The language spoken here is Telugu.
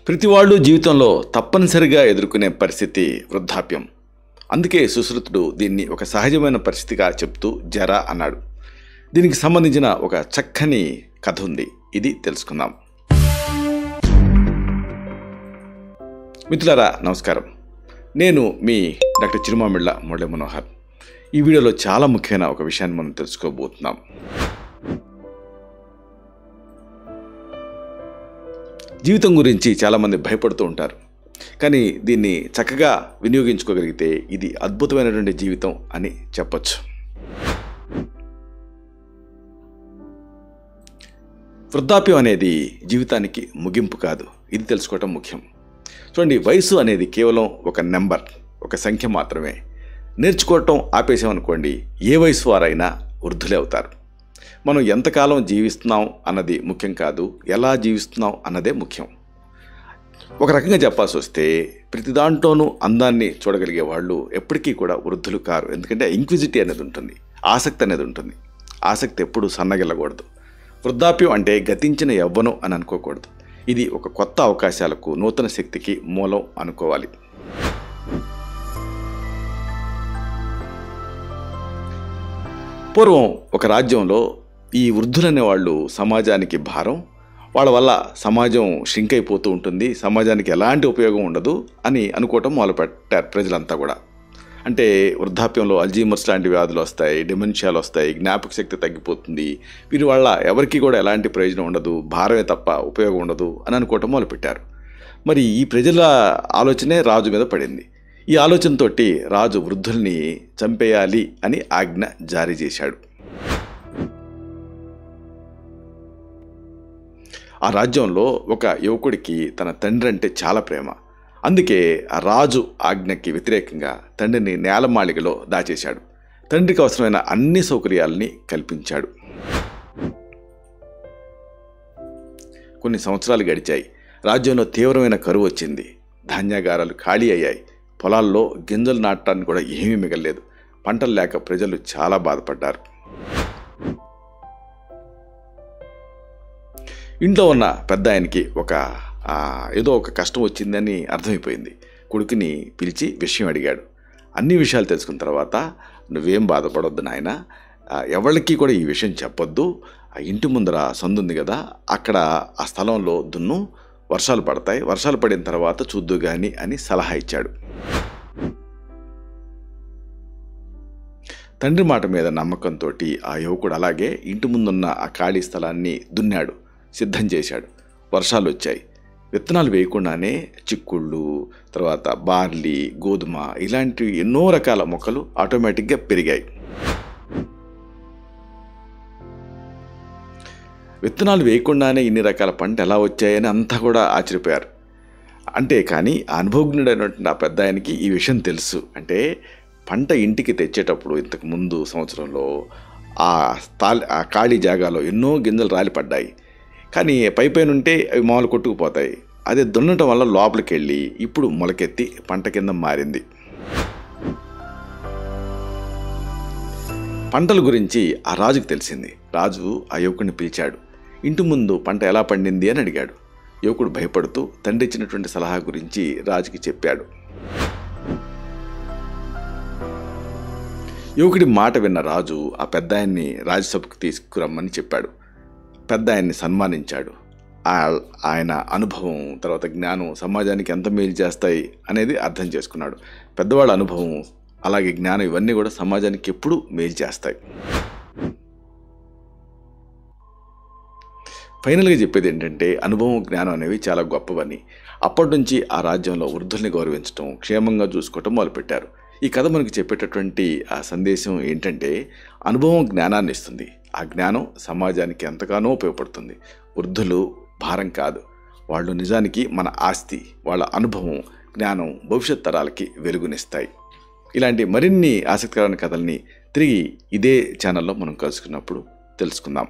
ప్రతి వాళ్ళు జీవితంలో తప్పనిసరిగా ఎదుర్కొనే పరిస్థితి వృద్ధాప్యం. అందుకే సుశ్రుతుడు దీన్ని ఒక సహజమైన పరిస్థితిగా చెప్తూ జర అన్నాడు. దీనికి సంబంధించిన ఒక చక్కని కథ ఉంది, ఇది తెలుసుకుందాం. మిత్రులారా నమస్కారం, నేను మీ డాక్టర్ చిరుమామిళ్ళ మురళీ మనోహర్. ఈ వీడియోలో చాలా ముఖ్యమైన ఒక విషయాన్ని మనం తెలుసుకోబోతున్నాం. జీవితం గురించి చాలామంది భయపడుతూ ఉంటారు, కానీ దీన్ని చక్కగా వినియోగించుకోగలిగితే ఇది అద్భుతమైనటువంటి జీవితం అని చెప్పచ్చు. వృద్ధాప్యం అనేది జీవితానికి ముగింపు కాదు, ఇది తెలుసుకోవటం ముఖ్యం. చూడండి, వయసు అనేది కేవలం ఒక నెంబర్, ఒక సంఖ్య మాత్రమే. నేర్చుకోవటం ఆపేసామనుకోండి, ఏ వయసు వారైనా వృద్ధులే అవుతారు. మనం ఎంతకాలం జీవిస్తున్నాం అన్నది ముఖ్యం కాదు, ఎలా జీవిస్తున్నాం అన్నదే ముఖ్యం. ఒక రకంగా చెప్పాల్సి వస్తే ప్రతి దాంట్లోనూ అందాన్ని చూడగలిగే వాళ్ళు ఎప్పటికీ కూడా వృద్ధులు కారు. ఎందుకంటే ఇంక్విజిటీ అనేది ఉంటుంది, ఆసక్తి అనేది ఉంటుంది. ఆసక్తి ఎప్పుడు సన్నగిల్లకూడదు. వృద్ధాప్యం అంటే గతించిన యవ్వనం అని అనుకోకూడదు. ఇది ఒక కొత్త అవకాశాలకు, నూతన శక్తికి మూలం అనుకోవాలి. పూర్వం ఒక రాజ్యంలో ఈ వృద్ధులనే వాళ్ళు సమాజానికి భారం, వాళ్ళ వల్ల సమాజం షింక్ అయిపోతూ ఉంటుంది, సమాజానికి ఎలాంటి ఉపయోగం ఉండదు అని అనుకోవటం మొదలుపెట్టారు ప్రజలంతా కూడా. అంటే వృద్ధాప్యంలో అల్జీమర్స్ లాంటి వ్యాధులు వస్తాయి, డిమెన్షియాలు వస్తాయి, జ్ఞాపక శక్తి తగ్గిపోతుంది, వీరి వల్ల ఎవరికి కూడా ఎలాంటి ప్రయోజనం ఉండదు, భారమే తప్ప ఉపయోగం ఉండదు అని అనుకోవటం మొదలుపెట్టారు. మరి ఈ ప్రజల ఆలోచనే రాజు మీద పడింది. ఈ ఆలోచనతోటి రాజు వృద్ధుల్ని చంపేయాలి అని ఆజ్ఞ జారీ చేశాడు. ఆ రాజ్యంలో ఒక యువకుడికి తన తండ్రి అంటే చాలా ప్రేమ. అందుకే ఆ రాజు ఆజ్ఞకి వ్యతిరేకంగా తండ్రిని నేలమాళిగలో దాచేశాడు. తండ్రికి అవసరమైన అన్ని సౌకర్యాలని కల్పించాడు. కొన్ని సంవత్సరాలు గడిచాయి. రాజ్యంలో తీవ్రమైన కరువు వచ్చింది. ధాన్యాగారాలు ఖాళీ అయ్యాయి. పొలాల్లో గింజలు నాటడానికి కూడా ఏమీ మిగలలేదు. పంటలు లేక ప్రజలు చాలా బాధపడ్డారు. ఇంట్లో ఉన్న పెద్ద ఆయనకి ఏదో ఒక కష్టం వచ్చిందని అర్థమైపోయింది. కొడుకుని పిలిచి విషయం అడిగాడు. అన్ని విషయాలు తెలుసుకున్న తర్వాత, నువ్వేం బాధపడొద్దు నాయన, ఎవరికి కూడా ఈ విషయం చెప్పొద్దు, ఆ ఇంటి ముందర సందుంది కదా, అక్కడ ఆ స్థలంలో దున్ను, వర్షాలు పడతాయి, వర్షాలు పడిన తర్వాత చూద్దు గాని అని సలహా ఇచ్చాడు. తండ్రి మాట మీద నమ్మకంతో ఆ యువకుడు అలాగే ఇంటి ముందున్న ఆ ఖాళీ స్థలాన్ని దున్నాడు, సిద్ధం చేశాడు. వర్షాలు వచ్చాయి. విత్తనాలు వేయకుండానే చిక్కుళ్ళు, తర్వాత బార్లీ, గోధుమ ఇలాంటి ఎన్నో రకాల మొక్కలు ఆటోమేటిక్గా పెరిగాయి. విత్తనాలు వేయకుండానే ఇన్ని రకాల పంట ఎలా వచ్చాయని అంతా కూడా ఆశ్చర్యపోయారు. అంటే కానీ అనుభవజ్ఞుడైనటువంటి ఆ పెద్ద ఆయనకి ఈ విషయం తెలుసు. అంటే పంట ఇంటికి తెచ్చేటప్పుడు ఇంతకు ముందు సంవత్సరంలో ఆ ఖాళీ జాగాలో ఎన్నో గింజలు రాలిపడ్డాయి. కానీ పైపైన ఉంటే అవి మామూలు కొట్టుకుపోతాయి. అదే దున్నటం వల్ల లోపలికి వెళ్ళి ఇప్పుడు మొలకెత్తి పంట కింద మారింది. పంటల గురించి ఆ రాజుకు తెలిసింది. రాజు ఆ యువకుడిని పిలిచాడు. ఇంటి ముందు పంట ఎలా పండింది అని అడిగాడు. యువకుడు భయపడుతూ తండ్రి ఇచ్చినటువంటి సలహా గురించి రాజుకి చెప్పాడు. యువకుడి మాట విన్న రాజు ఆ పెద్ద ఆయన్ని రాజ్యసభకు తీసుకురమ్మని చెప్పాడు. పెద్ద ఆయన్ని సన్మానించాడు. ఆయన అనుభవం, తర్వాత జ్ఞానం సమాజానికి ఎంత మేలు చేస్తాయి అనేది అర్థం చేసుకున్నాడు. పెద్దవాళ్ళ అనుభవం అలాగే జ్ఞానం ఇవన్నీ కూడా సమాజానికి ఎప్పుడూ మేలు చేస్తాయి. ఫైనల్గా చెప్పేది ఏంటంటే, అనుభవం, జ్ఞానం అనేవి చాలా గొప్పవని. అప్పటి నుంచి ఆ రాజ్యంలో వృద్ధుల్ని గౌరవించడం, క్షేమంగా చూసుకోవటం మొదలుపెట్టారు. ఈ కథ మనకి చెప్పేటటువంటి ఆ సందేశం ఏంటంటే, అనుభవం జ్ఞానాన్ని ఇస్తుంది. ఆ జ్ఞానం సమాజానికి ఎంతగానో ఉపయోగపడుతుంది. వృద్ధులు భారం కాదు, వాళ్ళు నిజానికి మన ఆస్తి. వాళ్ళ అనుభవం, జ్ఞానం భవిష్యత్ తరాలకి వెలుగునిస్తాయి. ఇలాంటి మరిన్ని ఆసక్తికరమైన కథల్ని తిరిగి ఇదే ఛానల్లో మనం కలుసుకున్నప్పుడు తెలుసుకుందాం.